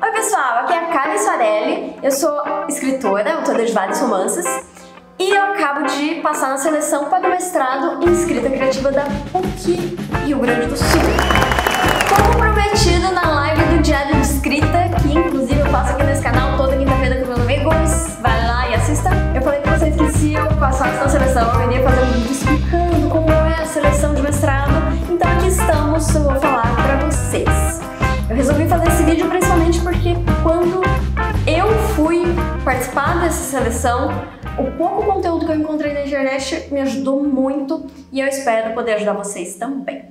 Oi pessoal, aqui é a Karen Soarelli, eu sou escritora, autora de vários romances e eu acabo de passar na seleção para o mestrado em escrita criativa da PUC Rio Grande do Sul. Como prometido na live do Diário de Escrita, que inclusive eu faço aqui nesse canal toda quinta-feira com meus amigos, vai lá e assista. Eu falei pra vocês que se eu passasse na seleção eu iria fazer um vídeo explicando como é a seleção de mestrado, então aqui estamos, eu vou falar pra vocês. Eu resolvi fazer esse vídeo principalmente porque quando eu fui participar dessa seleção, o pouco conteúdo que eu encontrei na internet me ajudou muito e eu espero poder ajudar vocês também.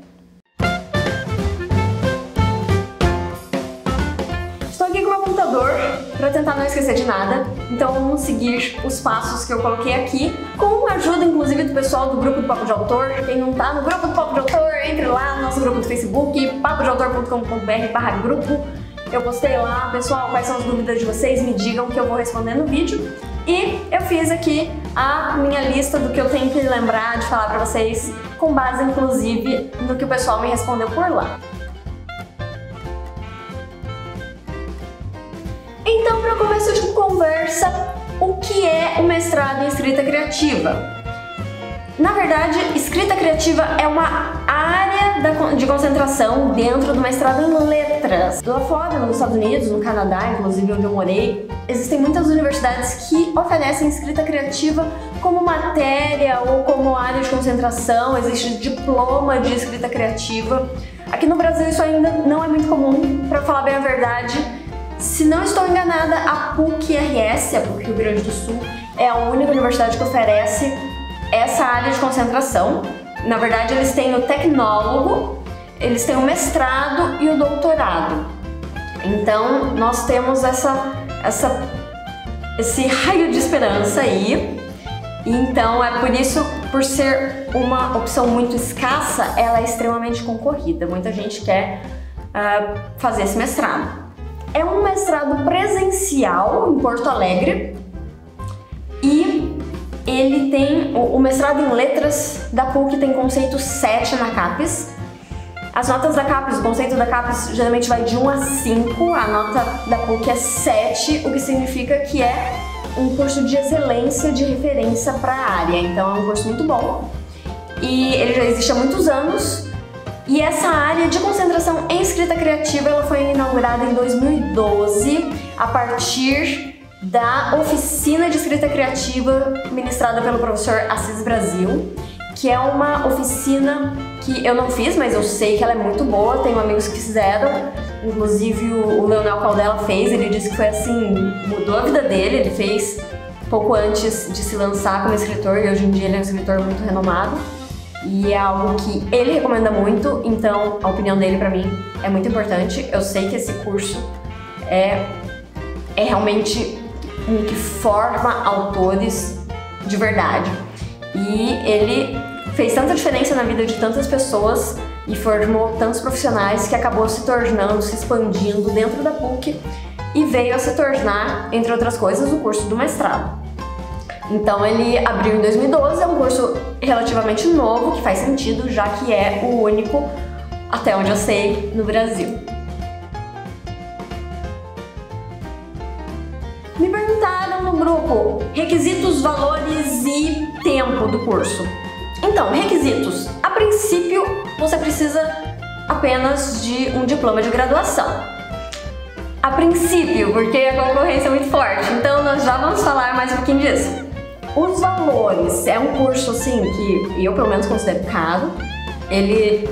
Estou aqui com o meu computador para tentar não esquecer de nada, então vamos seguir os passos que eu coloquei aqui, com a ajuda inclusive do pessoal do grupo do Papo de Autor. Quem não tá no grupo do Papo de Autor, entre lá no nosso grupo do Facebook, papodeautor.com.br/grupo. Eu postei lá, pessoal, quais são as dúvidas de vocês, me digam que eu vou responder no vídeo. E eu fiz aqui a minha lista do que eu tenho que lembrar de falar pra vocês, com base inclusive no que o pessoal me respondeu por lá. Então, para começo de conversa, o que é o mestrado em escrita criativa? Na verdade, escrita criativa é uma área de concentração dentro do mestrado em letras. Lá fora, nos Estados Unidos, no Canadá, inclusive onde eu morei, existem muitas universidades que oferecem escrita criativa como matéria ou como área de concentração. Existe diploma de escrita criativa. Aqui no Brasil isso ainda não é muito comum, para falar bem a verdade. Se não estou enganada, a PUC-RS, a PUC Rio Grande do Sul, é a única universidade que oferece essa área de concentração. Na verdade, eles têm o tecnólogo, eles têm o mestrado e o doutorado. Então, nós temos esse raio de esperança aí. Então, é por isso, por ser uma opção muito escassa, ela é extremamente concorrida. Muita gente quer fazer esse mestrado. É um mestrado presencial em Porto Alegre e ele tem o mestrado em letras da PUC tem conceito 7 na CAPES. As notas da CAPES, o conceito da CAPES geralmente vai de 1 a 5, a nota da PUC é 7, o que significa que é um curso de excelência de referência para a área, então é um curso muito bom e ele já existe há muitos anos. E essa área de concentração em escrita criativa ela foi inaugurada em 2012 a partir da oficina de escrita criativa ministrada pelo professor Assis Brasil, que é uma oficina que eu não fiz, mas eu sei que ela é muito boa, tenho amigos que fizeram, inclusive o Leonel Caldela fez, ele disse que foi assim, mudou a vida dele, ele fez pouco antes de se lançar como escritor e hoje em dia ele é um escritor muito renomado. E é algo que ele recomenda muito, então a opinião dele pra mim é muito importante. Eu sei que esse curso é realmente um que forma autores de verdade. E ele fez tanta diferença na vida de tantas pessoas e formou tantos profissionais que acabou se tornando, se expandindo dentro da PUC e veio a se tornar, entre outras coisas, o curso do mestrado. Então ele abriu em 2012, é um curso relativamente novo, que faz sentido, já que é o único, até onde eu sei, no Brasil. Me perguntaram no grupo requisitos, valores e tempo do curso. Então, requisitos. A princípio, você precisa apenas de um diploma de graduação. A princípio, porque a concorrência é muito forte, então nós já vamos falar mais um pouquinho disso. Os valores, é um curso assim que eu pelo menos considero caro. Ele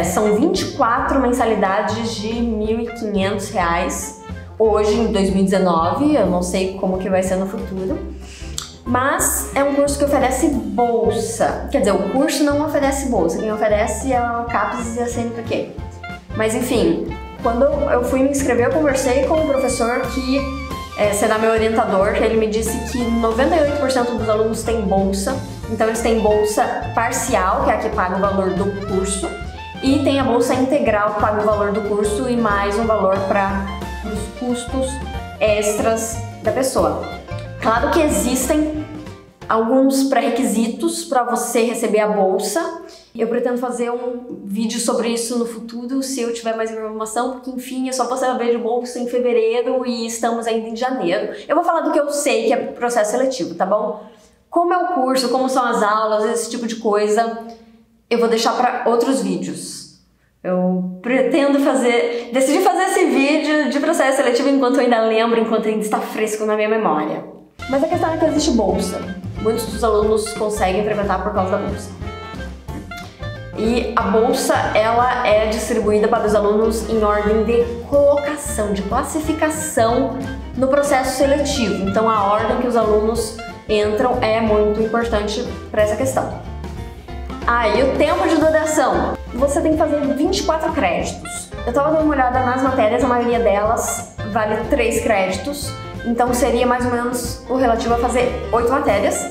são 24 mensalidades de R$ 1.500 hoje em 2019, eu não sei como que vai ser no futuro. Mas é um curso que oferece bolsa, quer dizer, o curso não oferece bolsa, quem oferece é a CAPES e a CNPq. Mas enfim, quando eu fui me inscrever eu conversei com um professor que será meu orientador, ele me disse que 98% dos alunos têm bolsa, então eles têm bolsa parcial, que é a que paga o valor do curso, e tem a bolsa integral, que paga o valor do curso e mais um valor para os custos extras da pessoa. Claro que existem alguns pré-requisitos para você receber a bolsa. Eu pretendo fazer um vídeo sobre isso no futuro, se eu tiver mais informação, porque enfim, eu só vou saber de bolsa em fevereiro e estamos ainda em janeiro. Eu vou falar do que eu sei que é processo seletivo, tá bom? Como é o curso, como são as aulas, esse tipo de coisa, eu vou deixar para outros vídeos. Eu pretendo decidi fazer esse vídeo de processo seletivo enquanto eu ainda lembro, enquanto ainda está fresco na minha memória. Mas a questão é que existe bolsa. Muitos dos alunos conseguem frequentar por causa da bolsa. E a bolsa, ela é distribuída para os alunos em ordem de colocação, de classificação no processo seletivo. Então a ordem que os alunos entram é muito importante para essa questão. E o tempo de duração. Você tem que fazer 24 créditos. Eu estava dando uma olhada nas matérias, a maioria delas vale 3 créditos. Então seria mais ou menos o relativo a fazer 8 matérias.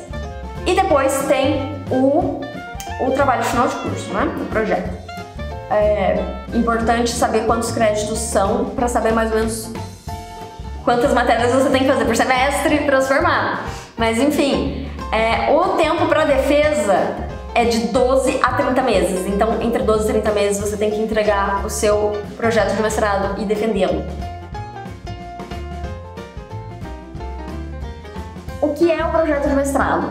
E depois tem o trabalho final de curso, né? O projeto. É importante saber quantos créditos são para saber mais ou menos quantas matérias você tem que fazer por semestre para se formar. Mas enfim, o tempo para defesa é de 12 a 30 meses. Então, entre 12 e 30 meses você tem que entregar o seu projeto de mestrado e defendê-lo. O que é o projeto de mestrado?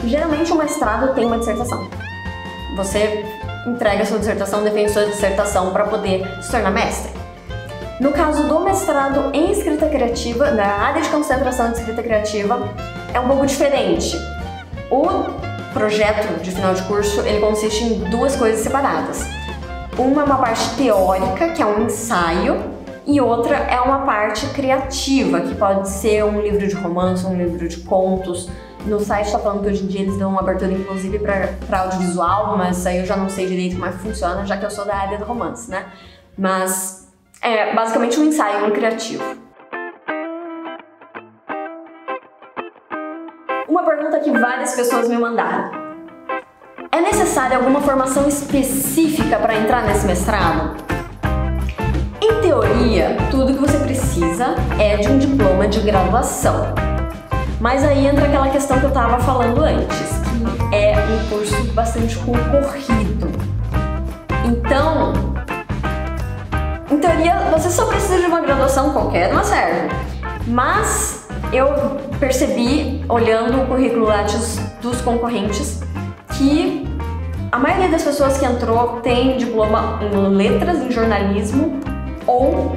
Geralmente o mestrado tem uma dissertação. Você entrega a sua dissertação, defende sua dissertação para poder se tornar mestre. No caso do mestrado em escrita criativa, na área de concentração de escrita criativa, é um pouco diferente. O projeto de final de curso, ele consiste em 2 coisas separadas. Uma é uma parte teórica, que é um ensaio, e outra é uma parte criativa, que pode ser um livro de romance, um livro de contos. No site está falando que hoje em dia eles dão uma abertura inclusive para audiovisual, mas aí eu já não sei direito como é que funciona, já que eu sou da área do romance, né? Mas é basicamente um ensaio, um criativo. Uma pergunta que várias pessoas me mandaram. É necessária alguma formação específica para entrar nesse mestrado? Em teoria, tudo que você precisa é de um diploma de graduação. Mas aí entra aquela questão que eu estava falando antes, que é um curso bastante concorrido. Então, em teoria, você só precisa de uma graduação qualquer, não serve. Mas eu percebi, olhando o currículo Lattes dos concorrentes, que a maioria das pessoas que entrou tem diploma em letras, em jornalismo ou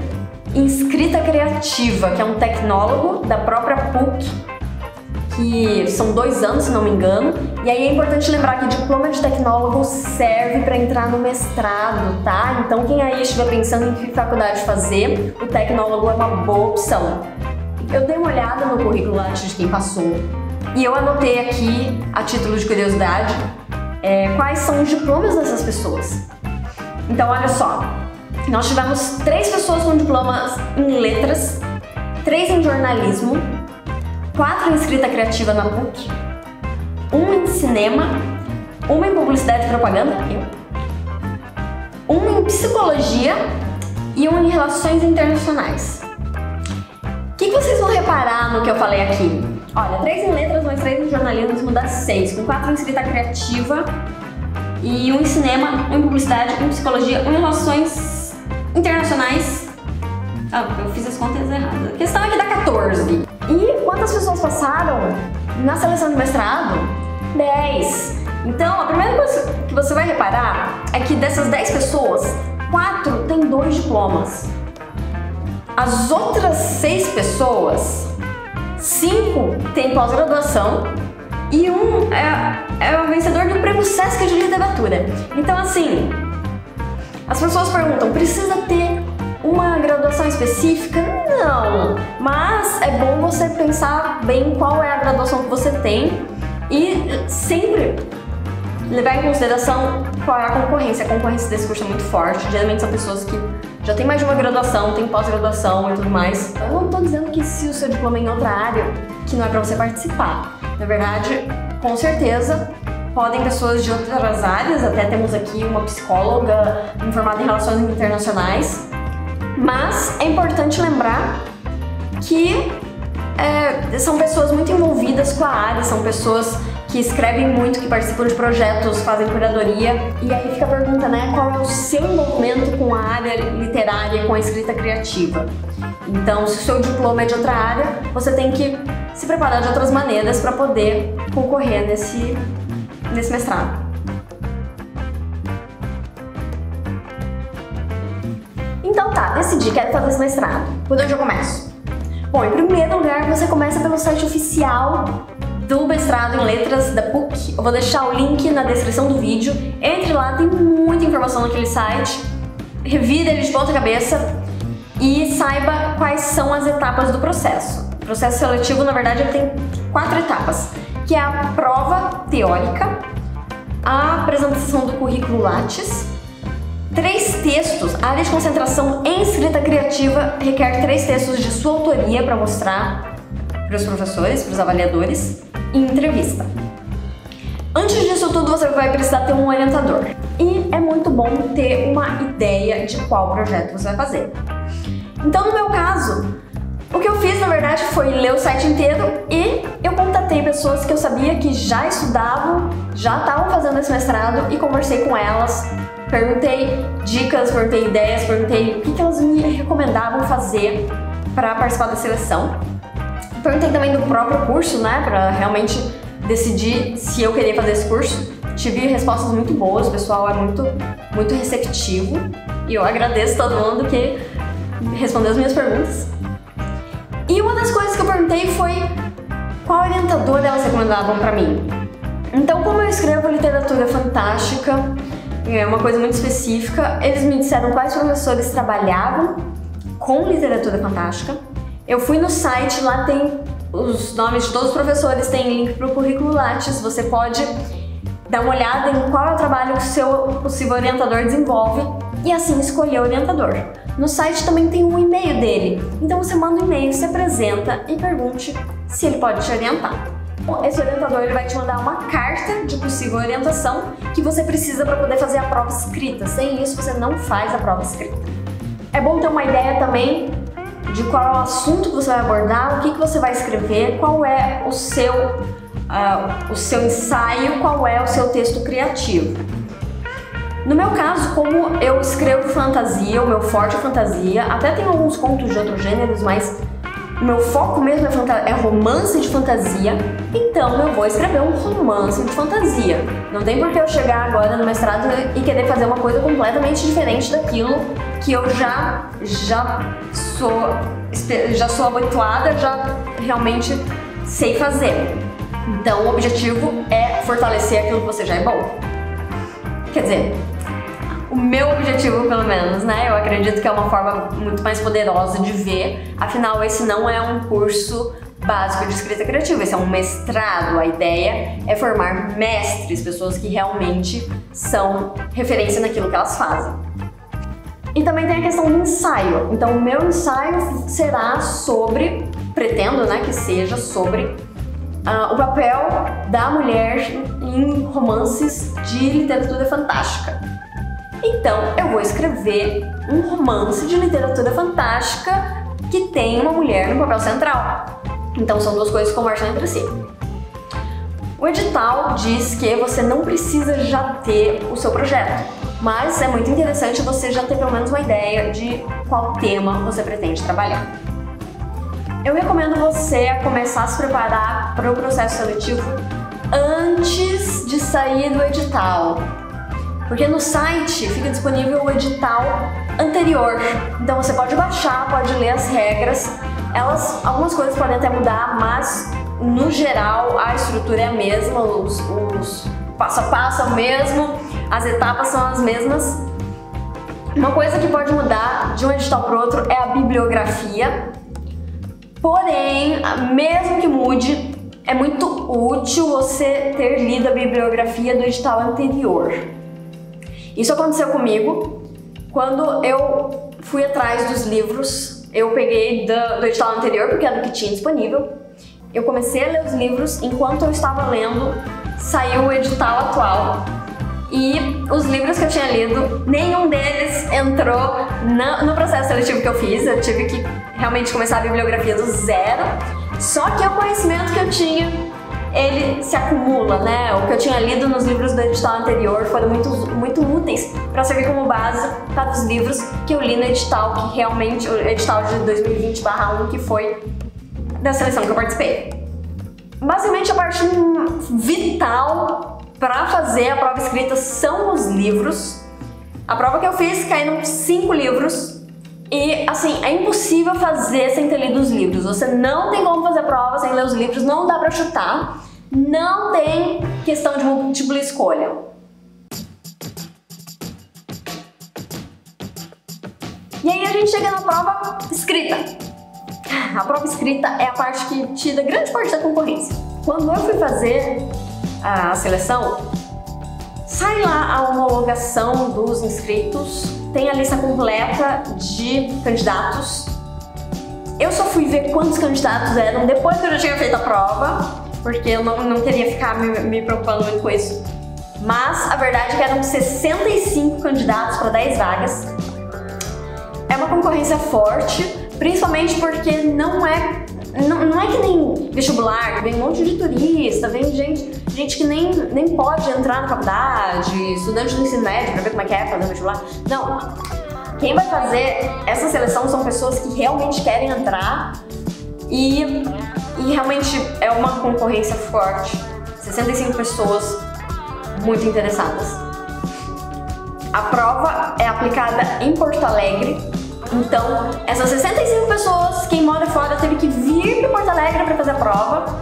em escrita criativa, que é um tecnólogo da própria PUC, que são 2 anos, se não me engano. E aí é importante lembrar que diploma de tecnólogo serve para entrar no mestrado, tá? Então quem aí estiver pensando em que faculdade fazer, o tecnólogo é uma boa opção. Eu dei uma olhada no currículo Lattes de quem passou e eu anotei aqui, a título de curiosidade, quais são os diplomas dessas pessoas. Então olha só, nós tivemos 3 pessoas com diplomas em letras, 3 em jornalismo, 4 em escrita criativa na PUC, 1 em cinema, 1 em publicidade e propaganda, 1 em psicologia e 1 em relações internacionais. O que vocês vão reparar no que eu falei aqui? Olha, 3 em letras, mais 3 em jornalismo dá 6, com 4 em escrita criativa e 1 em cinema, 1 em publicidade, 1 em psicologia, 1 em relações internacionais. Eu fiz as contas erradas. A questão é que dá 14. E quantas pessoas passaram na seleção de mestrado? 10. Então, a primeira coisa que você vai reparar é que dessas 10 pessoas, 4 têm 2 diplomas. As outras 6 pessoas, 5 têm pós-graduação e 1 é o vencedor do Prêmio Sesc de Literatura. Então, assim, as pessoas perguntam, precisa ter uma graduação específica? Não, mas é bom você pensar bem qual é a graduação que você tem e sempre levar em consideração qual é a concorrência. A concorrência desse curso é muito forte, geralmente são pessoas que já têm mais de uma graduação, têm pós-graduação e tudo mais. Eu não estou dizendo que se o seu diploma é em outra área, que não é para você participar. Na verdade, com certeza, podem pessoas de outras áreas, até temos aqui uma psicóloga formada em relações internacionais, mas é importante lembrar que são pessoas muito envolvidas com a área, são pessoas que escrevem muito, que participam de projetos, fazem curadoria. E aí fica a pergunta, né? Qual é o seu envolvimento com a área literária, com a escrita criativa? Então, se o seu diploma é de outra área, você tem que se preparar de outras maneiras para poder concorrer nesse mestrado. Então tá, decidi, quero fazer esse mestrado. Por onde eu começo? Bom, em primeiro lugar, você começa pelo site oficial do mestrado em letras da PUC. Eu vou deixar o link na descrição do vídeo. Entre lá, tem muita informação naquele site. Revira ele de ponta cabeça e saiba quais são as etapas do processo. O processo seletivo, na verdade, ele tem 4 etapas, que é a prova teórica, a apresentação do currículo Lattes, 3 textos. A área de concentração em escrita criativa requer 3 textos de sua autoria para mostrar para os professores, para os avaliadores, e entrevista. Antes disso tudo, você vai precisar ter um orientador. E é muito bom ter uma ideia de qual projeto você vai fazer. Então, no meu caso, o que eu fiz, na verdade, foi ler o site inteiro e eu contatei pessoas que eu sabia que já estudavam, já estavam fazendo esse mestrado e conversei com elas. Perguntei dicas, perguntei ideias, perguntei o que elas me recomendavam fazer para participar da seleção. Perguntei também do próprio curso, né, para realmente decidir se eu queria fazer esse curso. Tive respostas muito boas, o pessoal é muito receptivo e eu agradeço todo mundo que respondeu as minhas perguntas. E uma das coisas que eu perguntei foi qual orientador elas recomendavam para mim. Então, como eu escrevo literatura fantástica, é uma coisa muito específica, eles me disseram quais professores trabalhavam com literatura fantástica. Eu fui no site, lá tem os nomes de todos os professores, tem link para o currículo Lattes, você pode dar uma olhada em qual é o trabalho que o seu possível orientador desenvolve e assim escolher o orientador. No site também tem um e-mail dele, então você manda um e-mail, se apresenta e pergunte se ele pode te orientar. Esse orientador ele vai te mandar uma carta de possível orientação que você precisa para poder fazer a prova escrita. Sem isso, você não faz a prova escrita. É bom ter uma ideia também de qual é o assunto que você vai abordar, o que você vai escrever, qual é o seu ensaio, qual é o seu texto criativo. No meu caso, como eu escrevo fantasia, o meu forte é fantasia, até tem alguns contos de outros gêneros, mas o meu foco mesmo é romance de fantasia, então eu vou escrever um romance de fantasia. Não tem por que eu chegar agora no mestrado e querer fazer uma coisa completamente diferente daquilo que eu já sou habituada, já realmente sei fazer. Então o objetivo é fortalecer aquilo que você já é bom. Quer dizer, o meu objetivo, pelo menos, né? Eu acredito que é uma forma muito mais poderosa de ver. Afinal, esse não é um curso básico de escrita criativa, esse é um mestrado. A ideia é formar mestres, pessoas que realmente são referência naquilo que elas fazem. E também tem a questão do ensaio. Então, o meu ensaio será sobre, pretendo, né, que seja sobre o papel da mulher em romances de literatura fantástica. Então, eu vou escrever um romance de literatura fantástica que tem uma mulher no papel central. Então, são duas coisas que conversam entre si. O edital diz que você não precisa já ter o seu projeto, mas é muito interessante você já ter pelo menos uma ideia de qual tema você pretende trabalhar. Eu recomendo você a começar a se preparar para o processo seletivo antes de sair do edital. Porque no site fica disponível o edital anterior, então você pode baixar, pode ler as regras. Algumas coisas podem até mudar, mas no geral a estrutura é a mesma, os passo a passo é o mesmo, as etapas são as mesmas. Uma coisa que pode mudar de um edital para o outro é a bibliografia, porém, mesmo que mude, é muito útil você ter lido a bibliografia do edital anterior. Isso aconteceu comigo quando eu fui atrás dos livros. Eu peguei do edital anterior, porque era o que tinha disponível. Eu comecei a ler os livros, enquanto eu estava lendo, saiu o edital atual. E os livros que eu tinha lido, nenhum deles entrou no processo seletivo que eu fiz. Eu tive que realmente começar a bibliografia do zero. Só que o conhecimento que eu tinha, ele se acumula, né? O que eu tinha lido nos livros do edital anterior foram muito úteis para servir como base para os livros que eu li no edital, que realmente, o edital de 2020/1, que foi da seleção que eu participei. Basicamente, a parte vital para fazer a prova escrita são os livros. A prova que eu fiz caíram 5 livros e, assim, é impossível fazer sem ter lido os livros. Você não tem como fazer prova sem ler os livros, não dá pra chutar, não tem questão de múltipla escolha. E aí a gente chega na prova escrita. A prova escrita é a parte que tira grande parte da concorrência. Quando eu fui fazer a seleção, sai lá a homologação dos inscritos, tem a lista completa de candidatos. Eu só fui ver quantos candidatos eram depois que eu já tinha feito a prova, porque eu não queria ficar me preocupando muito com isso. Mas a verdade é que eram 65 candidatos para 10 vagas. É uma concorrência forte, principalmente porque não é que nem vestibular, vem um monte de turista, vem gente que nem pode entrar na faculdade, estudante do ensino médio pra ver como é que é fazer vestibular. Não, quem vai fazer essa seleção são pessoas que realmente querem entrar e realmente é uma concorrência forte. 65 pessoas muito interessadas. A prova é aplicada em Porto Alegre. Então, essas 65 pessoas, quem mora fora teve que vir para Porto Alegre para fazer a prova.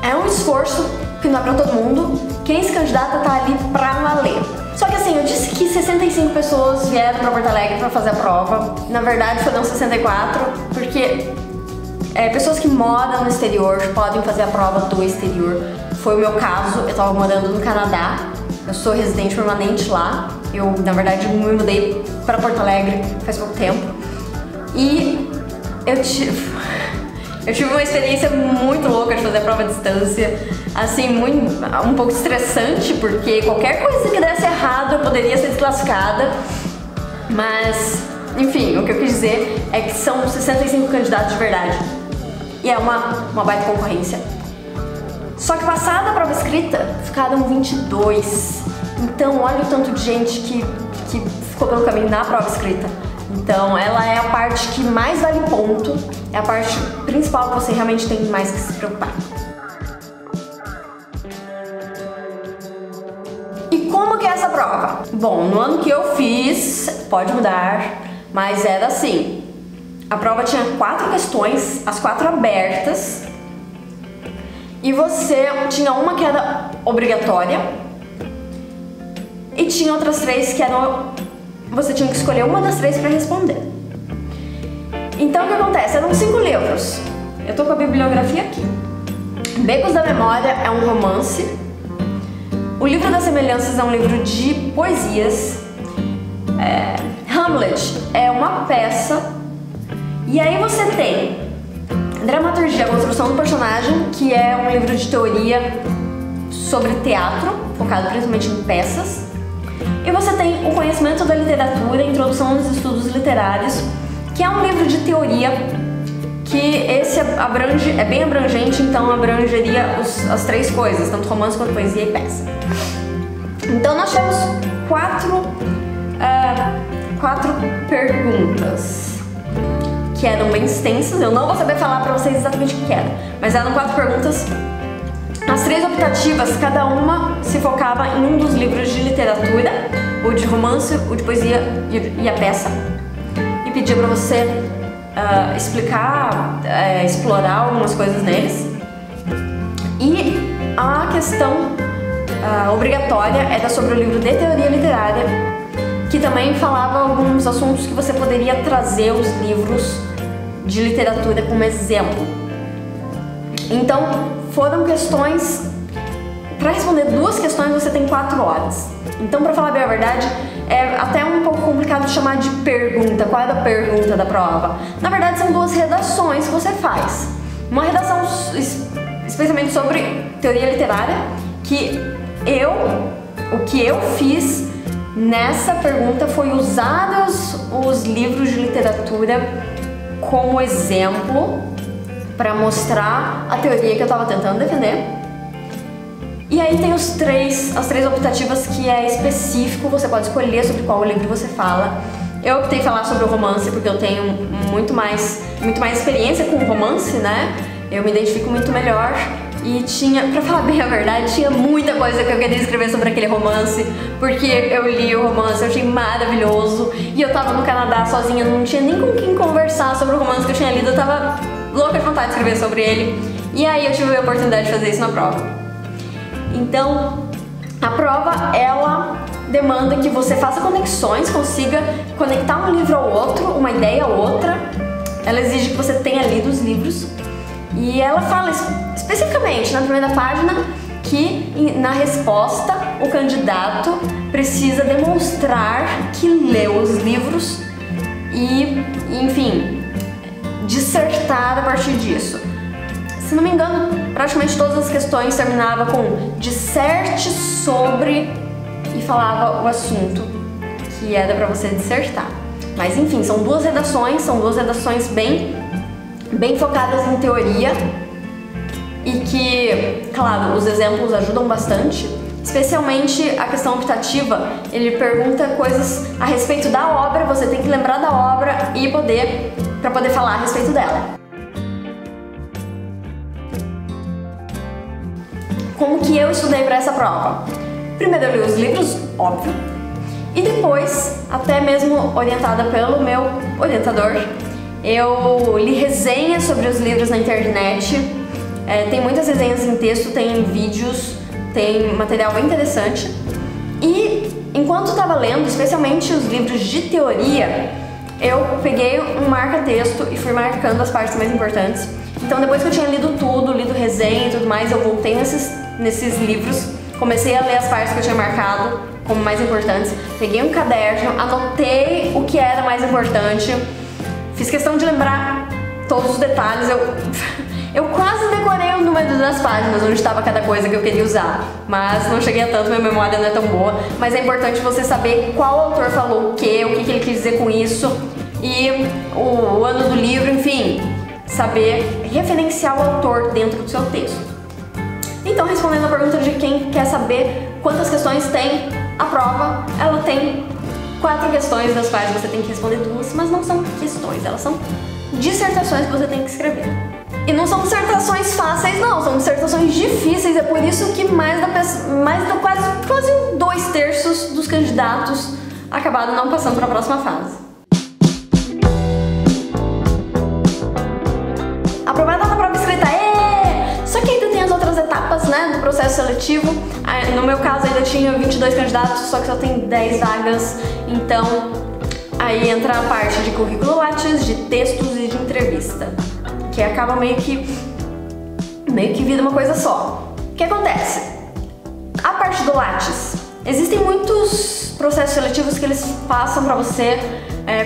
É um esforço que não é para todo mundo. Quem se candidata tá ali para valer. Só que assim, eu disse que 65 pessoas vieram para Porto Alegre para fazer a prova. Na verdade, foram 64, porque pessoas que moram no exterior podem fazer a prova do exterior. Foi o meu caso, eu estava morando no Canadá. Eu sou residente permanente lá. Eu, na verdade, me mudei para Porto Alegre faz pouco tempo. E eu tive uma experiência muito louca de fazer a prova à distância. Assim, um pouco estressante, porque qualquer coisa que desse errado eu poderia ser desclassificada. Mas, enfim, o que eu quis dizer é que são 65 candidatos de verdade. E é uma baita concorrência. Só que passada a prova escrita, ficaram 22. Então, olha o tanto de gente que ficou pelo caminho na prova escrita. Então, ela é a parte que mais vale ponto, é a parte principal que você realmente tem mais que se preocupar. E como que é essa prova? Bom, no ano que eu fiz, pode mudar, mas era assim. A prova tinha 4 questões, as 4 abertas, e você tinha uma que era obrigatória, e tinha outras 3 que você tinha que escolher uma das 3 para responder. Então o que acontece? Eram 5 livros. Eu tô com a bibliografia aqui. Becos da Memória é um romance. O Livro das Semelhanças é um livro de poesias. Hamlet é uma peça. E aí você tem Dramaturgia, a construção do personagem, que é um livro de teoria sobre teatro, focado principalmente em peças. E você tem o Conhecimento da Literatura, Introdução aos Estudos Literários, que é um livro de teoria que esse é bem abrangente, então abrangeria as 3 coisas, tanto romance quanto poesia e peça. Então nós temos 4 perguntas que eram bem extensas. Eu não vou saber falar pra vocês exatamente o que era, mas eram 4 perguntas. As 3 optativas, cada uma se focava em um dos livros de literatura, o de romance, o de poesia e a peça, e pedia para você explorar algumas coisas neles. E a questão obrigatória era sobre o livro de teoria literária, que também falava alguns assuntos que você poderia trazer os livros de literatura como exemplo. Então, foram questões. Para responder 2 questões você tem 4 horas. Então, para falar bem a verdade, é até um pouco complicado chamar de pergunta. Qual é a pergunta da prova? Na verdade, são 2 redações que você faz. Uma redação especialmente sobre teoria literária, o que eu fiz nessa pergunta foi usar os livros de literatura como exemplo para mostrar a teoria que eu estava tentando defender. E aí tem as três optativas que é específico, você pode escolher sobre qual livro você fala. Eu optei em falar sobre o romance porque eu tenho muito mais experiência com o romance, né? Eu me identifico muito melhor e tinha, pra falar bem a verdade, tinha muita coisa que eu queria escrever sobre aquele romance, porque eu li o romance, eu achei maravilhoso e eu tava no Canadá sozinha, não tinha nem com quem conversar sobre o romance que eu tinha lido, eu tava louca de vontade de escrever sobre ele e aí eu tive a oportunidade de fazer isso na prova. Então, a prova, ela demanda que você faça conexões, consiga conectar um livro ao outro, uma ideia a outra. Ela exige que você tenha lido os livros. E ela fala especificamente na primeira página que na resposta o candidato precisa demonstrar que leu os livros e, enfim, dissertar a partir disso. Se não me engano, praticamente todas as questões terminavam com disserte sobre e falava o assunto que era para você dissertar. Mas enfim, são duas redações bem focadas em teoria e que, claro, os exemplos ajudam bastante, especialmente a questão optativa. Ele pergunta coisas a respeito da obra, você tem que lembrar da obra e para poder falar a respeito dela. Como que eu estudei para essa prova? Primeiro eu li os livros, óbvio, e depois, até mesmo orientada pelo meu orientador, eu li resenhas sobre os livros na internet. Tem muitas resenhas em texto, tem vídeos, tem material bem interessante. E enquanto estava lendo, especialmente os livros de teoria, eu peguei um marca-texto e fui marcando as partes mais importantes. Então depois que eu tinha lido tudo, lido resenha e tudo mais, eu voltei nesses livros, comecei a ler as partes que eu tinha marcado como mais importantes, peguei um caderno, anotei o que era mais importante, fiz questão de lembrar todos os detalhes, eu quase decorei o número das páginas onde estava cada coisa que eu queria usar, mas não cheguei a tanto, minha memória não é tão boa, mas é importante você saber qual autor falou o que ele quis dizer com isso, e o ano do livro, enfim, saber referenciar o autor dentro do seu texto. Então, respondendo a pergunta de quem quer saber quantas questões tem a prova, ela tem 4 questões, das quais você tem que responder 2, mas não são questões, elas são dissertações que você tem que escrever. E não são dissertações fáceis não, são dissertações difíceis, é por isso que quase 2/3 dos candidatos acabaram não passando para a próxima fase. Aprovada na prova escrita, só que ainda tem as outras etapas, né, do processo seletivo. No meu caso ainda tinha 22 candidatos, só que só tem 10 vagas, então aí entra a parte de currículo Lattes, de textos e de entrevista, que acaba meio que vira uma coisa só. O que acontece? A parte do Lattes, existem muitos processos seletivos que eles passam pra você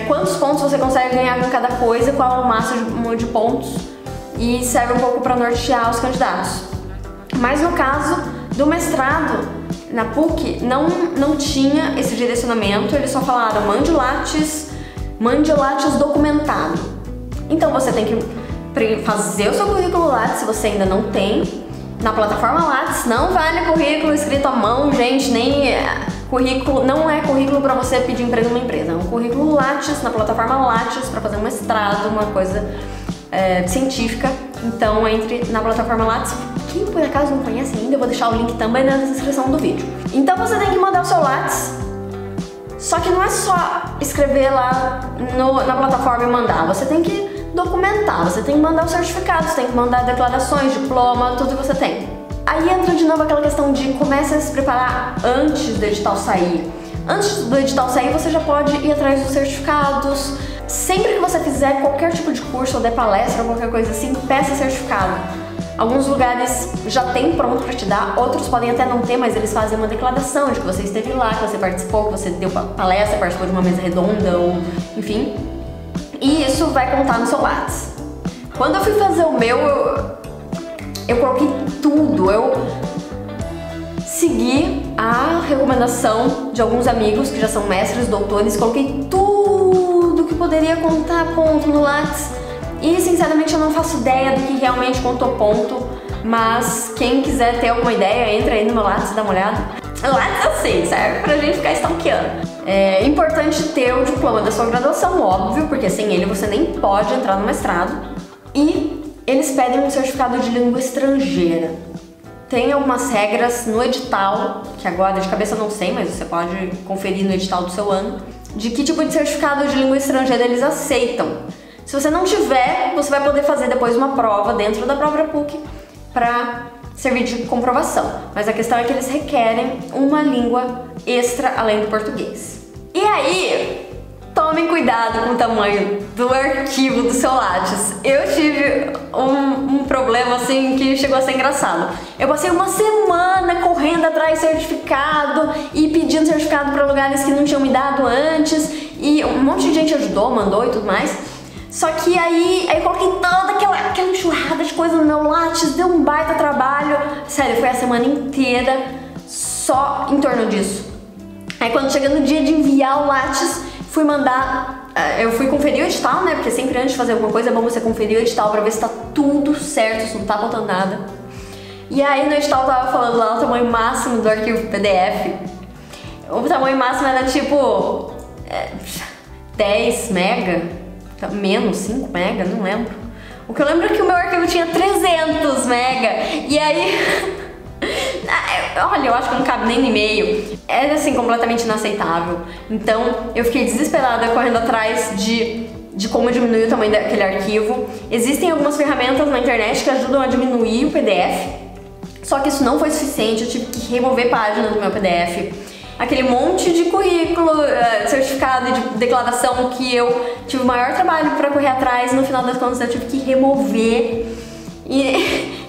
quantos pontos você consegue ganhar com cada coisa, qual é o máximo de pontos, e serve um pouco para nortear os candidatos. Mas no caso do mestrado, na PUC, não tinha esse direcionamento, eles só falaram mande o Lattes documentado. Então você tem que fazer o seu currículo Lattes, se você ainda não tem, na plataforma Lattes. Não vale currículo escrito à mão, gente, nem currículo, não é currículo para você pedir emprego numa empresa, é um currículo Lattes, na plataforma Lattes, para fazer um mestrado, uma coisa científica. Então entre na plataforma Lattes. Quem por acaso não conhece ainda, eu vou deixar o link também na descrição do vídeo. Então você tem que mandar o seu Lattes, só que não é só escrever lá na plataforma e mandar, você tem que documentar, você tem que mandar os certificados, tem que mandar declarações, diploma, tudo que você tem. Aí entra de novo aquela questão de comece a se preparar antes do edital sair. Antes do edital sair, você já pode ir atrás dos certificados. Sempre que você fizer qualquer tipo de curso ou der palestra ou qualquer coisa assim, peça certificado. Alguns lugares já tem pronto para te dar, outros podem até não ter, mas eles fazem uma declaração de que você esteve lá, que você participou, que você deu palestra, participou de uma mesa redonda, ou enfim. E isso vai contar no seu Lattes. Quando eu fui fazer o meu, eu coloquei tudo, eu segui a recomendação de alguns amigos que já são mestres, doutores, coloquei tudo que poderia contar ponto no Lattes E sinceramente eu não faço ideia do que realmente contou ponto, mas quem quiser ter alguma ideia, entra aí no meu Lattes e dá uma olhada. Lattes assim, serve pra gente ficar stalkeando. É importante ter o diploma da sua graduação, óbvio, porque sem ele você nem pode entrar no mestrado. E eles pedem um certificado de língua estrangeira. Tem algumas regras no edital, que agora de cabeça eu não sei, mas você pode conferir no edital do seu ano, de que tipo de certificado de língua estrangeira eles aceitam. Se você não tiver, você vai poder fazer depois uma prova dentro da própria PUC para servir de comprovação. Mas a questão é que eles requerem uma língua extra além do português. E aí, tomem cuidado com o tamanho do arquivo do seu Lattes. Eu tive um problema assim que chegou a ser engraçado. Eu passei uma semana correndo atrás de certificado e pedindo certificado para lugares que não tinham me dado antes, e um monte de gente ajudou, mandou e tudo mais. Só que aí eu coloquei toda aquela enxurrada de coisa no meu Lattes, deu um baita trabalho. Sério, foi a semana inteira só em torno disso. Aí quando chega no dia de enviar o Lattes, fui mandar, eu fui conferir o edital, né? Porque sempre antes de fazer alguma coisa é bom você conferir o edital pra ver se tá tudo certo, se não tá faltando nada. E aí no edital tava falando lá o tamanho máximo do arquivo PDF. O tamanho máximo era tipo 10 mega. Menos 5 mega, não lembro. O que eu lembro é que o meu arquivo tinha 300 mega. E aí... olha, eu acho que não cabe nem no e-mail. Era assim, completamente inaceitável. Então, eu fiquei desesperada correndo atrás de como diminuir o tamanho daquele arquivo. Existem algumas ferramentas na internet que ajudam a diminuir o PDF. Só que isso não foi suficiente, eu tive que remover páginas do meu PDF. Aquele monte de currículo, certificado de declaração que eu tive o maior trabalho para correr atrás, no final das contas eu tive que remover.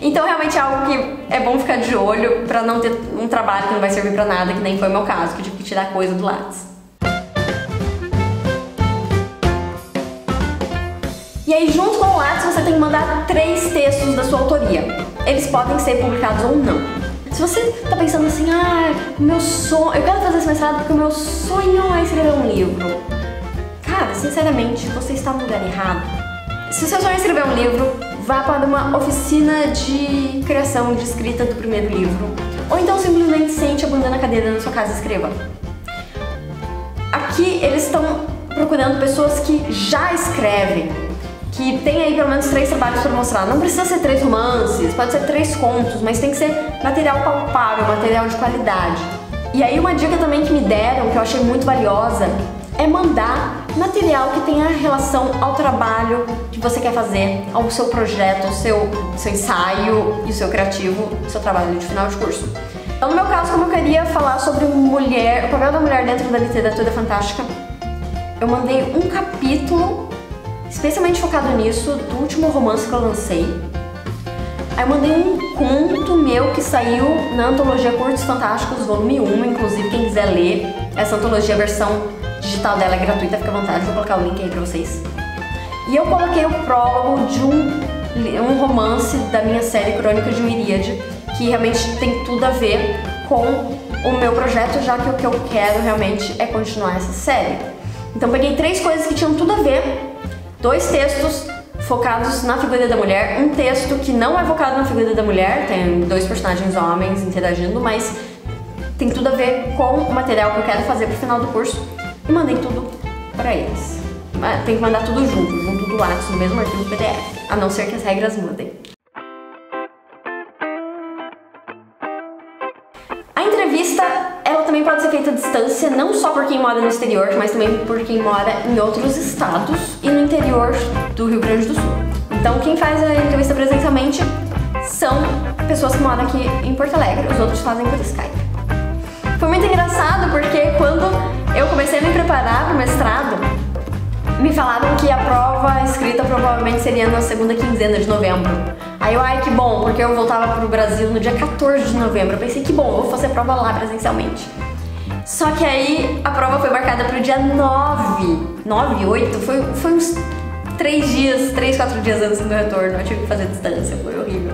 Então realmente é algo que é bom ficar de olho para não ter um trabalho que não vai servir para nada, que nem foi o meu caso, que eu tive que tirar coisa do Lattes. E aí junto com o Lattes você tem que mandar 3 textos da sua autoria. Eles podem ser publicados ou não. Se você tá pensando assim, meu sonho, eu quero fazer esse mestrado porque o meu sonho é escrever um livro. Cara, sinceramente, você está no lugar errado. Se o seu sonho é escrever um livro, vá para uma oficina de criação de escrita do primeiro livro. Ou então simplesmente sente a bunda na cadeira na sua casa e escreva. Aqui eles estão procurando pessoas que já escrevem, que tem aí pelo menos 3 trabalhos para mostrar. Não precisa ser 3 romances, pode ser 3 contos, mas tem que ser material palpável, material de qualidade. E aí uma dica também que me deram, que eu achei muito valiosa, é mandar material que tenha relação ao trabalho que você quer fazer, ao seu projeto, ao seu ensaio e o seu criativo, o seu trabalho de final de curso. Então no meu caso, como eu queria falar sobre o papel da mulher dentro da literatura fantástica, eu mandei um capítulo especialmente focado nisso, do último romance que eu lancei. Aí eu mandei um conto meu que saiu na antologia Curtos Fantásticos, volume 1, inclusive quem quiser ler essa antologia, a versão digital dela é gratuita, fica à vontade, vou colocar o link aí pra vocês. E eu coloquei o prólogo de um romance da minha série Crônicas de Miríade, que realmente tem tudo a ver com o meu projeto, já que o que eu quero realmente é continuar essa série. Então peguei 3 coisas que tinham tudo a ver. 2 textos focados na figura da mulher, um texto que não é focado na figura da mulher, tem 2 personagens homens interagindo, mas tem tudo a ver com o material que eu quero fazer pro final do curso, e mandei tudo pra eles. Tem que mandar tudo junto do Lattes, no mesmo arquivo PDF, a não ser que as regras mudem. A entrevista, ela também pode ser feita à distância, não só por quem mora no exterior, mas também por quem mora em outros estados e no interior do Rio Grande do Sul. Então quem faz a entrevista presencialmente são pessoas que moram aqui em Porto Alegre, os outros fazem por Skype. Foi muito engraçado porque quando eu comecei a me preparar para o mestrado, me falaram que a prova escrita provavelmente seria na segunda quinzena de novembro. Aí eu, que bom, porque eu voltava pro Brasil no dia 14 de novembro. Eu pensei, que bom, eu vou fazer a prova lá presencialmente. Só que aí a prova foi marcada pro dia 9, 8, foi uns 3, 4 dias antes do meu retorno. Eu tive que fazer distância, foi horrível.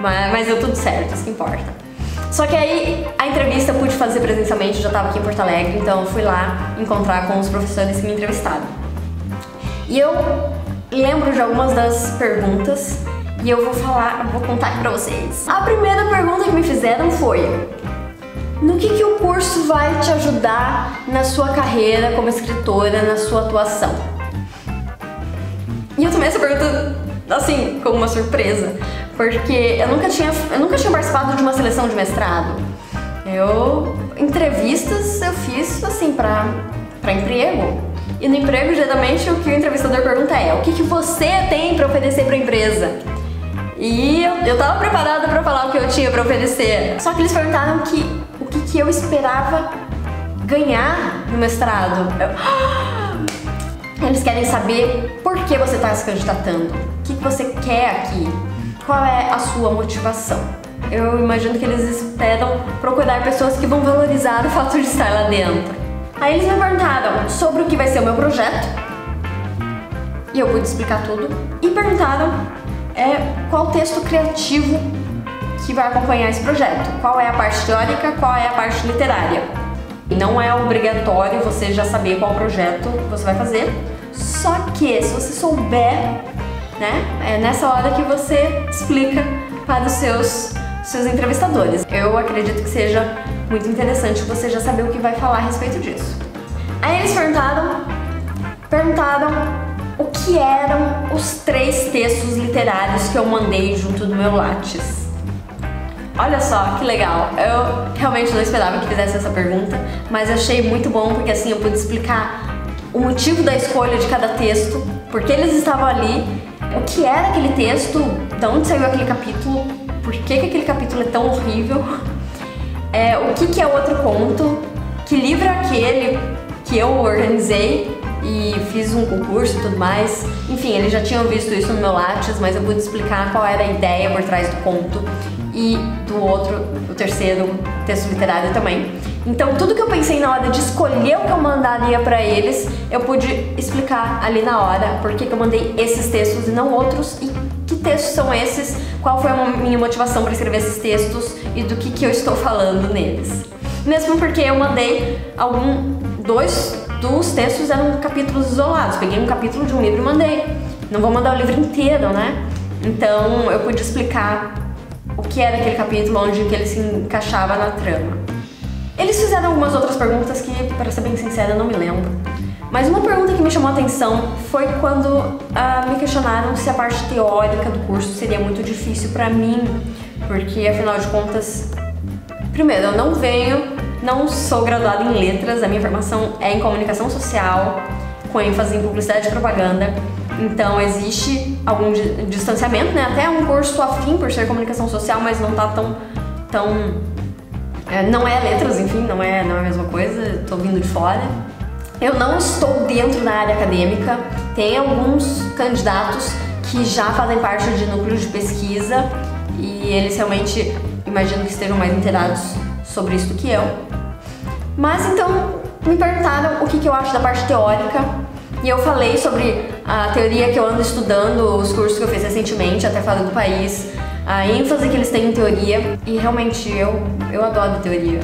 Mas deu tudo certo, isso que importa. Só que aí a entrevista eu pude fazer presencialmente, eu já estava aqui em Porto Alegre, então eu fui lá encontrar com os professores que me entrevistaram. E eu lembro de algumas das perguntas e eu vou contar aqui pra vocês. A primeira pergunta que me fizeram foi: no que o curso vai te ajudar na sua carreira como escritora, na sua atuação? E eu tomei essa pergunta, assim, como uma surpresa, porque eu nunca tinha participado de uma seleção de mestrado. Entrevistas eu fiz, assim, pra emprego. E no emprego, geralmente, o que o entrevistador pergunta é: o que você tem pra oferecer pra empresa? E eu tava preparada pra falar o que eu tinha pra oferecer. Só que eles perguntaram o que eu esperava ganhar no mestrado. Eles querem saber por que você está se candidatando, o que você quer aqui, qual é a sua motivação. Eu imagino que eles esperam procurar pessoas que vão valorizar o fato de estar lá dentro. Aí eles me perguntaram sobre o que vai ser o meu projeto, e eu pude explicar tudo. E perguntaram qual o texto criativo que vai acompanhar esse projeto, qual é a parte teórica, qual é a parte literária. Não é obrigatório você já saber qual projeto você vai fazer, só que se você souber, né, é nessa hora que você explica para os seus entrevistadores. Eu acredito que seja muito interessante você já saber o que vai falar a respeito disso. Aí eles perguntaram o que eram os 3 textos literários que eu mandei junto do meu Lattes. Olha só, que legal. Eu realmente não esperava que fizesse essa pergunta, mas achei muito bom porque assim eu pude explicar o motivo da escolha de cada texto, por que eles estavam ali, o que era aquele texto, de onde saiu aquele capítulo, por que aquele capítulo é tão horrível, o que é outro conto, que livro é aquele que eu organizei e fiz um concurso e tudo mais. Enfim, eles já tinham visto isso no meu Lattes, mas eu pude explicar qual era a ideia por trás do conto e o terceiro texto literário também. Então tudo que eu pensei na hora de escolher o que eu mandaria pra eles, eu pude explicar ali na hora por que eu mandei esses textos e não outros, e que textos são esses, qual foi a minha motivação para escrever esses textos e do que eu estou falando neles. Mesmo porque eu mandei dois dos textos eram capítulos isolados, peguei um capítulo de um livro e mandei. Não vou mandar o livro inteiro, né? Então eu pude explicar o que era aquele capítulo, onde que ele se encaixava na trama. Eles fizeram algumas outras perguntas que, para ser bem sincera, eu não me lembro. Mas uma pergunta que me chamou a atenção foi quando me questionaram se a parte teórica do curso seria muito difícil para mim, porque afinal de contas, primeiro, eu não sou graduada em letras, a minha formação é em comunicação social, com ênfase em publicidade e propaganda. Então existe algum distanciamento, né? Até um curso afim por ser comunicação social, mas não tá não é letras, enfim, não é a mesma coisa, tô vindo de fora. Eu não estou dentro da área acadêmica, tem alguns candidatos que já fazem parte de núcleos de pesquisa e eles realmente imagino que estejam mais inteirados sobre isso do que eu. Mas então me perguntaram o que eu acho da parte teórica e eu falei sobre a teoria que eu ando estudando, os cursos que eu fiz recentemente, até fora do país, a ênfase que eles têm em teoria, e realmente eu adoro teoria.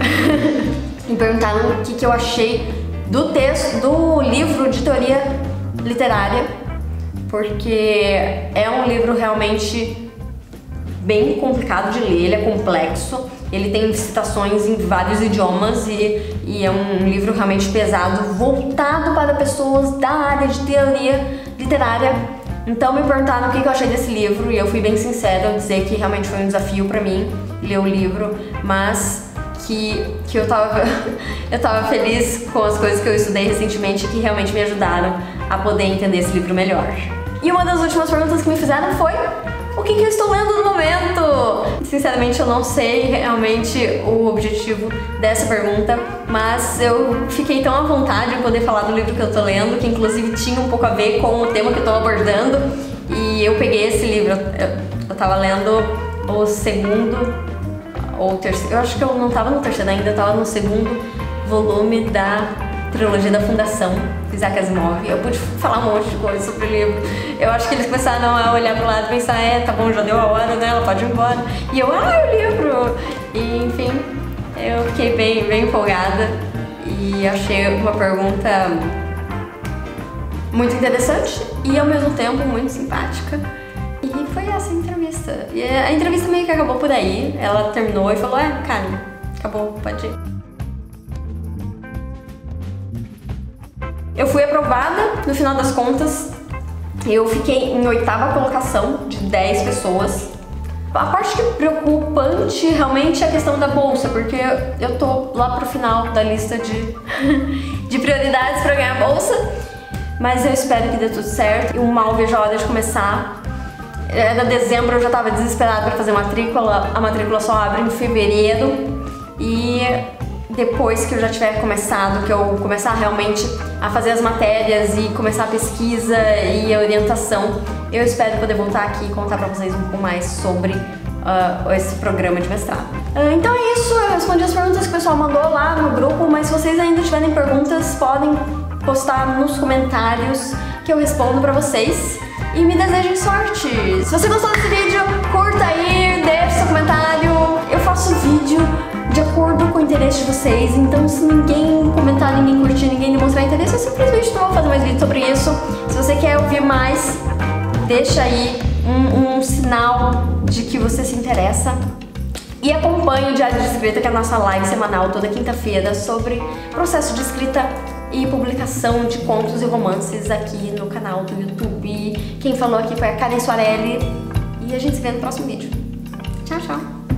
Me perguntaram o que eu achei do livro de teoria literária, porque é um livro realmente bem complicado de ler, ele é complexo, ele tem citações em vários idiomas e é um livro realmente pesado, voltado para pessoas da área de teoria literária. Então me perguntaram o que eu achei desse livro e eu fui bem sincera ao dizer que realmente foi um desafio para mim ler o livro, mas que eu tava feliz com as coisas que eu estudei recentemente que realmente me ajudaram a poder entender esse livro melhor. E uma das últimas perguntas que me fizeram foi: o que eu estou lendo no momento? Sinceramente, eu não sei realmente o objetivo dessa pergunta, mas eu fiquei tão à vontade em poder falar do livro que eu tô lendo, que inclusive tinha um pouco a ver com o tema que eu tô abordando, e eu peguei esse livro. Eu tava lendo o segundo ou terceiro, eu acho que eu não tava no terceiro ainda, eu tava no segundo volume da trilogia da Fundação, Isaac Asimov. Eu pude falar um monte de coisa sobre o livro. Eu acho que eles começaram a olhar pro lado e pensar: tá bom, já deu a hora, né? Ela pode ir embora. E eu, o livro! E, enfim, eu fiquei bem empolgada e achei uma pergunta muito interessante e ao mesmo tempo muito simpática. E foi essa a entrevista. E a entrevista meio que acabou por aí. Ela terminou e falou: Karen, acabou, pode ir. Eu fui aprovada, no final das contas. Eu fiquei em 8ª colocação de 10 pessoas. A parte que é preocupante realmente é a questão da bolsa, porque eu tô lá pro final da lista de prioridades para ganhar a bolsa, mas eu espero que dê tudo certo. Eu mal vejo a hora de começar. Era dezembro, eu já tava desesperada para fazer matrícula. A matrícula só abre em fevereiro e depois que eu já tiver começado, que eu começar realmente a fazer as matérias e começar a pesquisa e a orientação, eu espero poder voltar aqui e contar pra vocês um pouco mais sobre esse programa de mestrado. Então é isso, eu respondi as perguntas que o pessoal mandou lá no grupo, mas se vocês ainda tiverem perguntas, podem postar nos comentários que eu respondo pra vocês. E me desejem sorte! Se você gostou desse vídeo, curta aí, deixe seu comentário. Eu faço vídeo de acordo com o interesse de vocês, então se ninguém comentar, ninguém curtir, ninguém demonstrar interesse, eu simplesmente não vou fazer mais vídeo sobre isso. Se você quer ouvir mais, deixa aí um sinal de que você se interessa. E acompanhe o Diário de Escrita, que é a nossa live semanal toda quinta-feira sobre processo de escrita e publicação de contos e romances aqui no canal do YouTube. Quem falou aqui foi a Karen Soarelli e a gente se vê no próximo vídeo. Tchau, tchau!